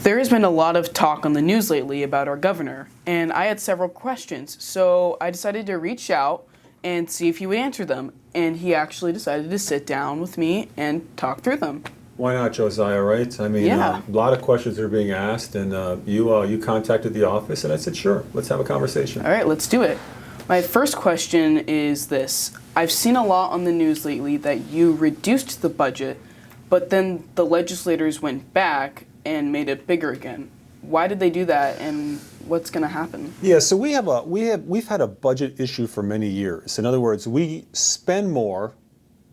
There has been a lot of talk on the news lately about our governor, and I had several questions, so I decided to reach out and see if he would answer them, and he actually decided to sit down with me and talk through them. Why not, Josiah, right? I mean, Yeah. a lot of questions are being asked, and you contacted the office, and I said, sure, let's have a conversation. All right, let's do it. My first question is this. I've seen a lot on the news lately that you reduced the budget, but then the legislators went back and made it bigger again. Why did they do that, and what's going to happen? Yeah, so we've had a budget issue for many years. In other words, we spend more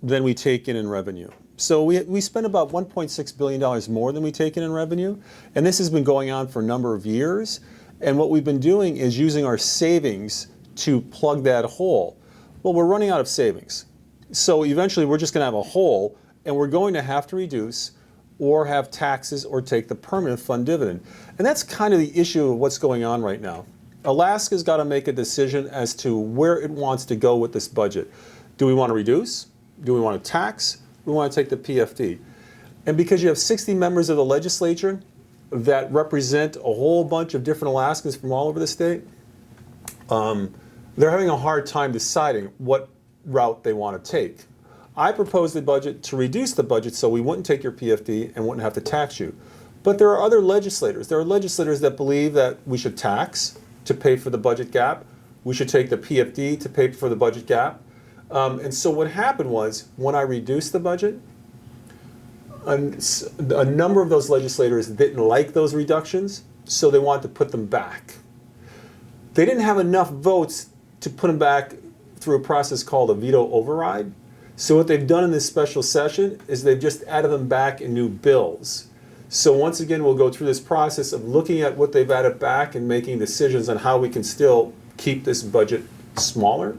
than we take in revenue. So we spend about $1.6 billion more than we take in revenue, and this has been going on for a number of years. And what we've been doing is using our savings to plug that hole. Well, we're running out of savings. So eventually we're just going to have a hole, and we're going to have to reduce or have taxes or take the permanent fund dividend. And that's kind of the issue of what's going on right now. Alaska's got to make a decision as to where it wants to go with this budget. Do we want to reduce? Do we want to tax? We want to take the PFD. And because you have 60 members of the legislature that represent a whole bunch of different Alaskans from all over the state, they're having a hard time deciding what route they want to take. I proposed the budget to reduce the budget so we wouldn't take your PFD and wouldn't have to tax you. But there are other legislators. There are legislators that believe that we should tax to pay for the budget gap. We should take the PFD to pay for the budget gap. And so what happened was, when I reduced the budget, a number of those legislators didn't like those reductions, so they wanted to put them back. They didn't have enough votes to put them back through a process called a veto override. So what they've done in this special session is they've just added them back in new bills. So once again, we'll go through this process of looking at what they've added back and making decisions on how we can still keep this budget smaller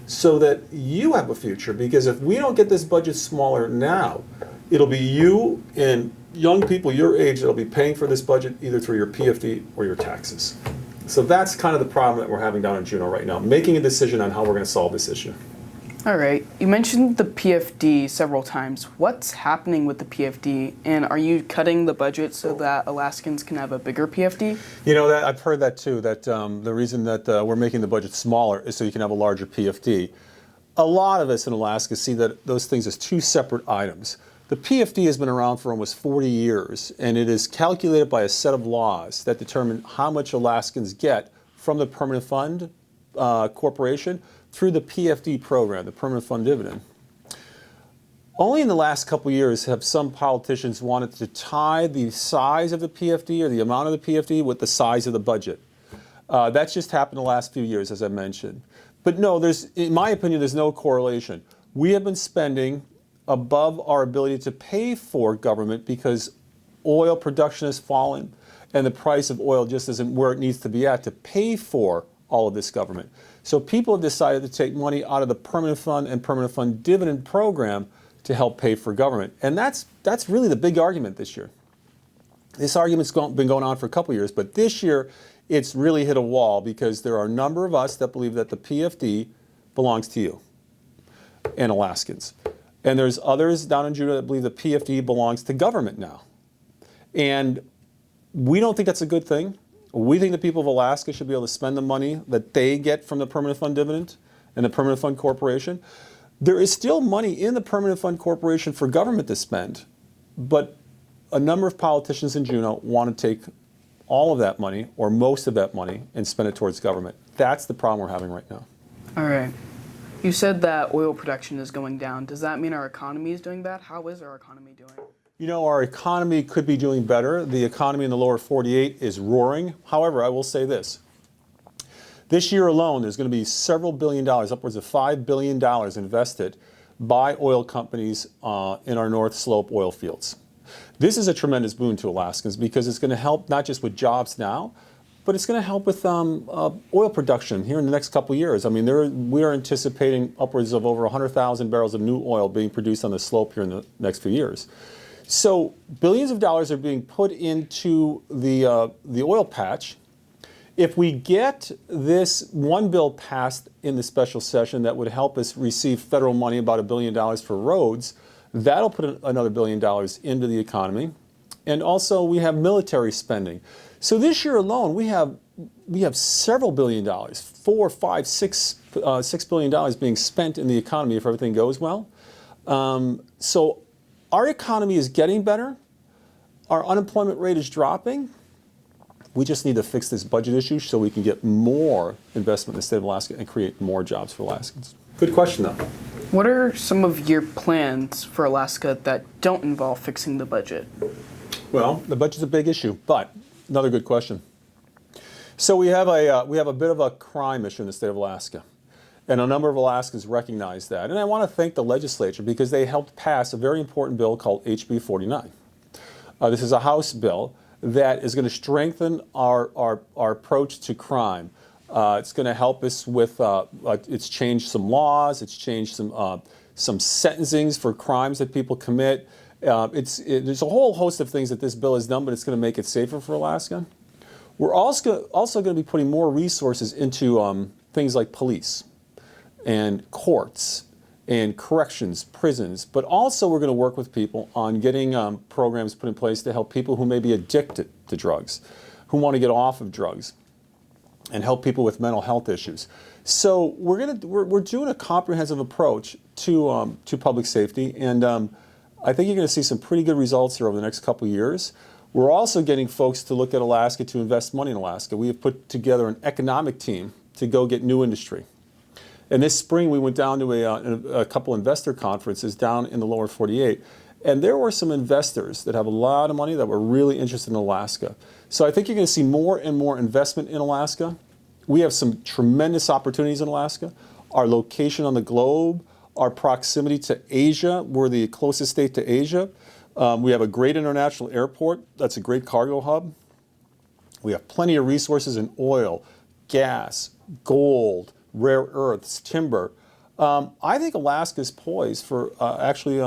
so that you have a future. Because if we don't get this budget smaller now, it'll be you and young people your age that'll be paying for this budget either through your PFD or your taxes. So that's kind of the problem that we're having down in Juneau right now, making a decision on how we're going to solve this issue. All right, you mentioned the PFD several times. What's happening with the PFD, and are you cutting the budget so that Alaskans can have a bigger PFD? You know, I've heard that too, that the reason that we're making the budget smaller is so you can have a larger PFD. A lot of us in Alaska see that those things as two separate items. The PFD has been around for almost 40 years, and it is calculated by a set of laws that determine how much Alaskans get from the Permanent Fund Corporation through the PFD program, the Permanent Fund Dividend. Only in the last couple of years have some politicians wanted to tie the size of the PFD or the amount of the PFD with the size of the budget. That's just happened the last few years, as I mentioned. But no, in my opinion, there's no correlation. We have been spending above our ability to pay for government because oil production has fallen and the price of oil just isn't where it needs to be at to pay for all of this government. So people have decided to take money out of the Permanent Fund and Permanent Fund Dividend program to help pay for government. And that's really the big argument this year. This argument's been going on for a couple of years, but this year it's really hit a wall because there are a number of us that believe that the PFD belongs to you and Alaskans. And there's others down in Juneau that believe the PFD belongs to government now. And we don't think that's a good thing. We think the people of Alaska should be able to spend the money that they get from the Permanent Fund Dividend and the Permanent Fund Corporation. There is still money in the Permanent Fund Corporation for government to spend, but a number of politicians in Juneau want to take all of that money or most of that money and spend it towards government. That's the problem we're having right now. All right. You said that oil production is going down. Does that mean our economy is doing bad? How is our economy doing? You know, our economy could be doing better. The economy in the lower 48 is roaring. However, I will say this. This year alone, there's going to be several billion dollars, upwards of $5 billion invested by oil companies in our North Slope oil fields. This is a tremendous boon to Alaskans because it's going to help not just with jobs now, but it's going to help with oil production here in the next couple of years. I mean, we are anticipating upwards of over 100,000 barrels of new oil being produced on the slope here in the next few years. So billions of dollars are being put into the oil patch. If we get this one bill passed in the special session that would help us receive federal money, about $1 billion for roads, that'll put another $1 billion into the economy. And also we have military spending. So this year alone, we have several $billion, $4, $5, $6 billion being spent in the economy if everything goes well. So our economy is getting better. Our unemployment rate is dropping. We just need to fix this budget issue so we can get more investment in the state of Alaska and create more jobs for Alaskans. Good question, though. What are some of your plans for Alaska that don't involve fixing the budget? Well, the budget's a big issue, but another good question. So we have a bit of a crime issue in the state of Alaska, and a number of Alaskans recognize that. And I want to thank the legislature because they helped pass a very important bill called HB 49. This is a House bill that is going to strengthen our approach to crime. It's going to help us with, it's changed some laws, it's changed some sentencings for crimes that people commit. There's a whole host of things that this bill has done, but it's going to make it safer for Alaska. We're also going to be putting more resources into things like police and courts and corrections, prisons, but also we're going to work with people on getting programs put in place to help people who may be addicted to drugs, who want to get off of drugs, and help people with mental health issues. So we're doing a comprehensive approach to public safety, and I think you're going to see some pretty good results here over the next couple of years. We're also getting folks to look at Alaska to invest money in Alaska. We have put together an economic team to go get new industry. And this spring, we went down to a couple investor conferences down in the lower 48, and there were some investors that have a lot of money that were really interested in Alaska. So I think you're going to see more and more investment in Alaska. We have some tremendous opportunities in Alaska. Our location on the globe, our proximity to Asia, we're the closest state to Asia. We have a great international airport. That's a great cargo hub. We have plenty of resources in oil, gas, gold, rare earths, timber. I think Alaska is poised for actually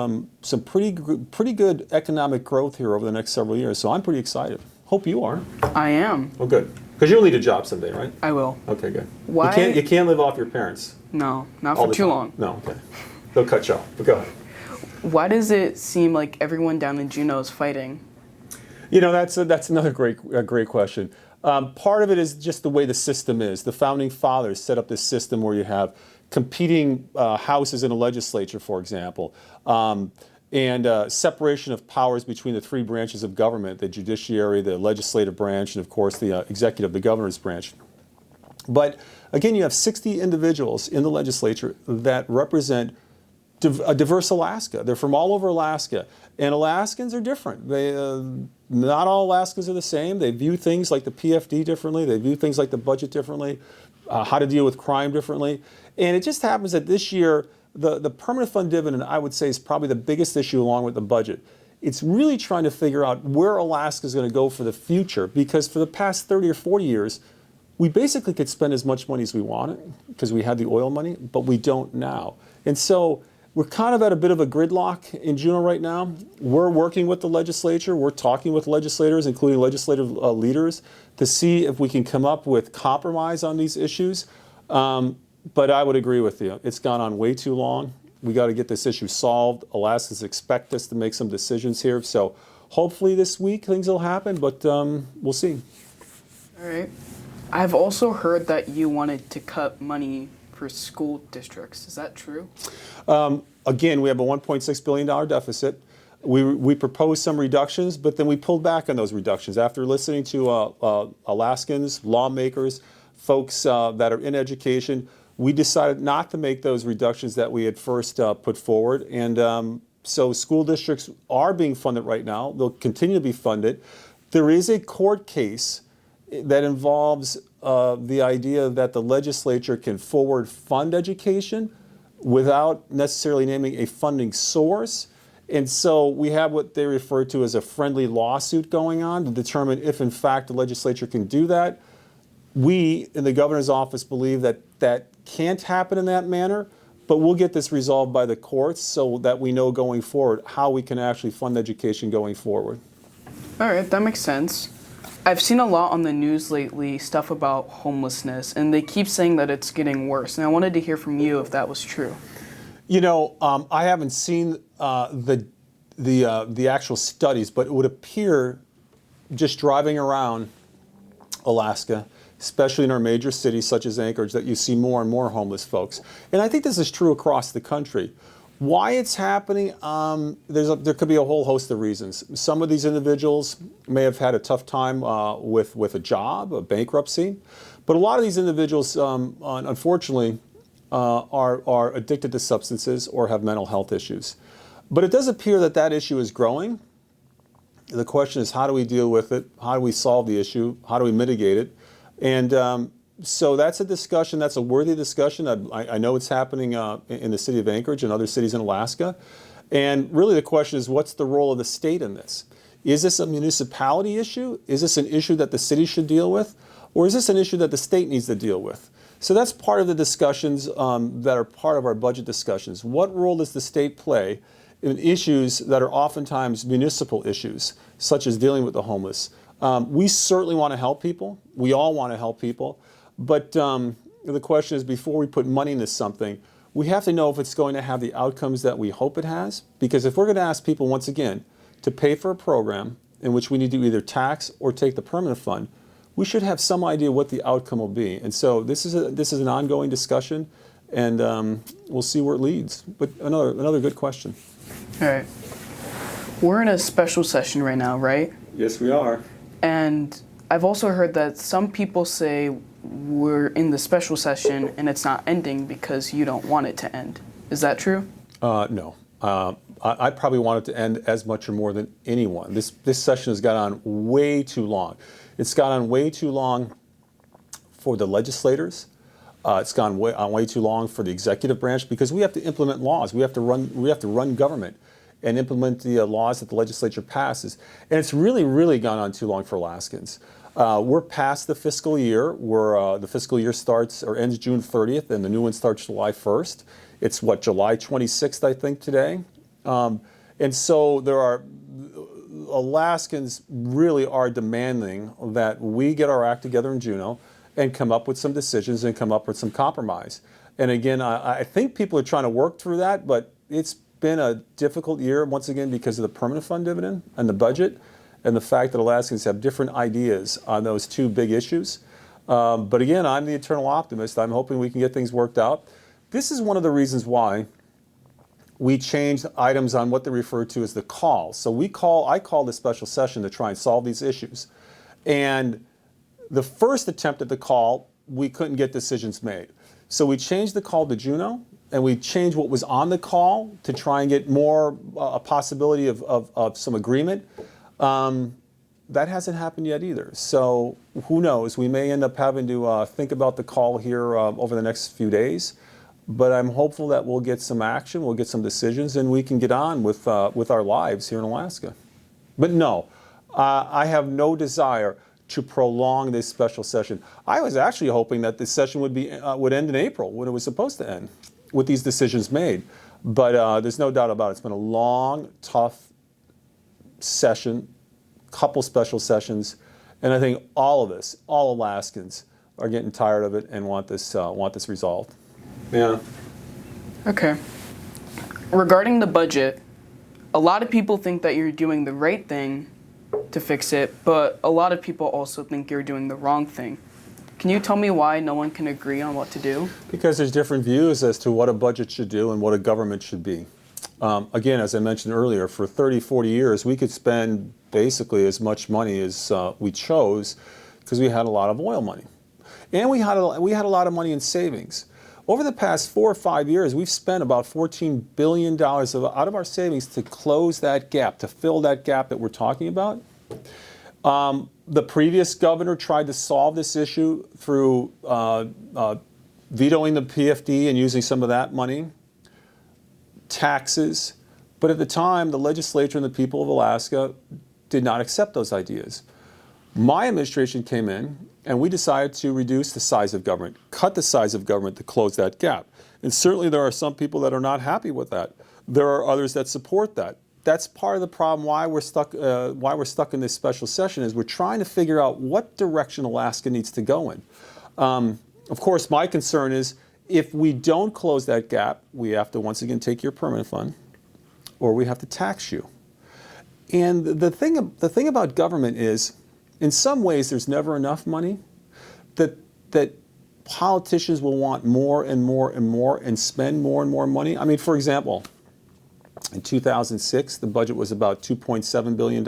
some pretty good economic growth here over the next several years. So I'm pretty excited. Hope you are. I am. Oh, good. Because you'll need a job someday, right? I will. Okay, good. Why? You can't live off your parents. No, not for too long. No, okay. They'll cut you off. But go ahead. Why does it seem like everyone down in Juneau is fighting? You know, that's another great question. Part of it is just the way the system is. The founding fathers set up this system where you have competing houses in a legislature, for example, and separation of powers between the three branches of government, the judiciary, the legislative branch, and of course the executive, the governor's branch. But again, you have 60 individuals in the legislature that represent a diverse Alaska. They're from all over Alaska, and Alaskans are different. Not all Alaskans are the same. They view things like the PFD differently. They view things like the budget differently, how to deal with crime differently. And it just happens that this year, the permanent fund dividend, I would say, is probably the biggest issue along with the budget. It's really trying to figure out where Alaska is going to go for the future, because for the past 30 or 40 years, we basically could spend as much money as we wanted because we had the oil money, but we don't now. And so we're kind of at a bit of a gridlock in Juneau right now. We're working with the legislature. We're talking with legislators, including legislative leaders, to see if we can come up with compromise on these issues. But I would agree with you. It's gone on way too long. We got to get this issue solved. Alaskans expect us to make some decisions here. So hopefully this week things will happen, but we'll see. All right. I've also heard that you wanted to cut money for school districts. Is that true? Again, we have a $1.6 billion deficit. We proposed some reductions, but then we pulled back on those reductions. After listening to Alaskans, lawmakers, folks that are in education, we decided not to make those reductions that we had first put forward. And so school districts are being funded right now. They'll continue to be funded. There is a court case that involves the idea that the legislature can forward fund education without necessarily naming a funding source. And so we have what they refer to as a friendly lawsuit going on to determine if, in fact, the legislature can do that. We, in the governor's office, believe that that can't happen in that manner, but we'll get this resolved by the courts so that we know going forward how we can actually fund education going forward. All right, that makes sense. I've seen a lot on the news lately, stuff about homelessness, and they keep saying that it's getting worse. And I wanted to hear from you if that was true. You know, I haven't seen the the actual studies, but it would appear just driving around Alaska, especially in our major cities such as Anchorage, that you see more and more homeless folks. And I think this is true across the country. Why it's happening, there could be a whole host of reasons. Some of these individuals may have had a tough time with a job, a bankruptcy, but a lot of these individuals, unfortunately, are addicted to substances or have mental health issues. But it does appear that that issue is growing. The question is, how do we deal with it? How do we solve the issue? How do we mitigate it? And so that's a discussion, that's a worthy discussion. I know it's happening in the city of Anchorage and other cities in Alaska. And really the question is, what's the role of the state in this? Is this a municipality issue? Is this an issue that the city should deal with? Or is this an issue that the state needs to deal with? So that's part of the discussions that are part of our budget discussions. What role does the state play in issues that are oftentimes municipal issues, such as dealing with the homeless? We certainly want to help people. We all want to help people. But the question is, before we put money into something, we have to know if it's going to have the outcomes that we hope it has. Because if we're going to ask people, once again, to pay for a program in which we need to either tax or take the permanent fund, we should have some idea what the outcome will be. And so this is an ongoing discussion, and we'll see where it leads. But another good question. All right. We're in a special session right now, right? Yes, we are. And I've also heard that some people say we're in the special session and it's not ending because you don't want it to end. Is that true? No. I probably want it to end as much or more than anyone. This session has gone on way too long. It's gone on way too long for the legislators. It's gone way too long for the executive branch, because we have to implement laws. We have to run government and implement the laws that the legislature passes. And it's really gone on too long for Alaskans. We're past the fiscal year, where the fiscal year starts or ends June 30th, and the new one starts July 1st. It's July 26th, I think, today. And so Alaskans really are demanding that we get our act together in Juneau and come up with some decisions and come up with some compromise. And again, I think people are trying to work through that, but it's been a difficult year, once again, because of the permanent fund dividend and the budget, and the fact that Alaskans have different ideas on those two big issues. But again, I'm the eternal optimist. I'm hoping we can get things worked out. This is one of the reasons why we changed items on what they refer to as the call. So I call this special session to try and solve these issues. And the first attempt at the call, we couldn't get decisions made. So we changed the call to Juneau, and we changed what was on the call to try and get more a possibility of some agreement. That hasn't happened yet either. So who knows? We may end up having to think about the call here over the next few days. But I'm hopeful that we'll get some action, we'll get some decisions, and we can get on with our lives here in Alaska. But no, I have no desire to prolong this special session. I was actually hoping that this session would end in April, when it was supposed to end, with these decisions made. But there's no doubt about it. It's been a long, tough session, couple special sessions, and I think all of us, all Alaskans, are getting tired of it and want this resolved. Yeah. Okay. Regarding the budget, a lot of people think that you're doing the right thing to fix it, but a lot of people also think you're doing the wrong thing. Can you tell me why no one can agree on what to do? Because there's different views as to what a budget should do and what a government should be. Again, as I mentioned earlier, for 30, 40 years, we could spend basically as much money as we chose, because we had a lot of oil money. And we had a lot of money in savings. Over the past 4 or 5 years, we've spent about $14 billion out of our savings to close that gap, to fill that gap that we're talking about. The previous governor tried to solve this issue through vetoing the PFD and using some of that money, taxes. But at the time, the legislature and the people of Alaska did not accept those ideas. My administration came in, and we decided to reduce the size of government, cut the size of government to close that gap. And certainly there are some people that are not happy with that. There are others that support that. That's part of the problem why we're stuck in this special session, is we're trying to figure out what direction Alaska needs to go in. Of course, my concern is if we don't close that gap, we have to once again take your permanent fund, or we have to tax you. And the thing about government is, in some ways, there's never enough money. That politicians will want more and more and more and spend more and more money. I mean, for example, in 2006, the budget was about $2.7 billion.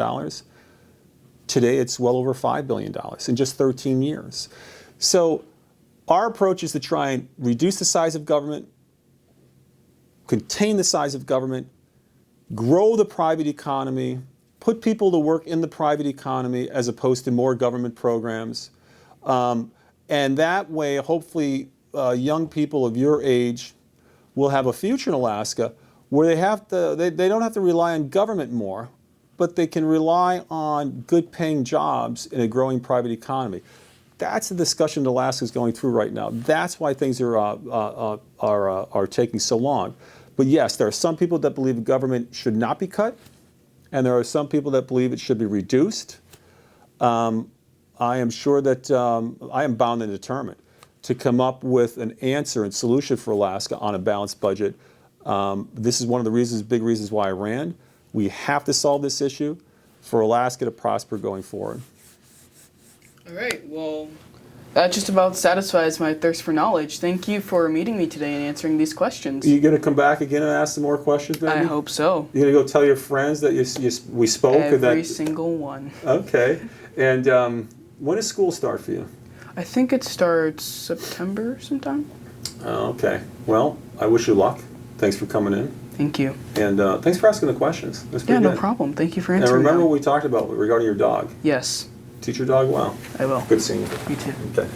Today, it's well over $5 billion in just 13 years. So our approach is to try and reduce the size of government, contain the size of government, grow the private economy, put people to work in the private economy as opposed to more government programs. And that way, hopefully, young people of your age will have a future in Alaska where they don't have to rely on government more, but they can rely on good paying jobs in a growing private economy. That's the discussion that Alaska is going through right now. That's why things are taking so long. But yes, there are some people that believe government should not be cut, and there are some people that believe it should be reduced. I am sure that I am bound and determined to come up with an answer and solution for Alaska on a balanced budget. This is one of the big reasons why I ran. We have to solve this issue for Alaska to prosper going forward. All right, well, that just about satisfies my thirst for knowledge. Thank you for meeting me today and answering these questions. Are you going to come back again and ask some more questions, maybe? I hope so. You're going to go tell your friends that we spoke? Every single one. Okay. And when does school start for you? I think it starts September sometime. Okay. Well, I wish you luck. Thanks for coming in. Thank you. And thanks for asking the questions. That's pretty good. No problem. Thank you for answering. And remember what we talked about regarding your dog. Yes. Teach your dog well. I will. Good seeing you. You too. Okay.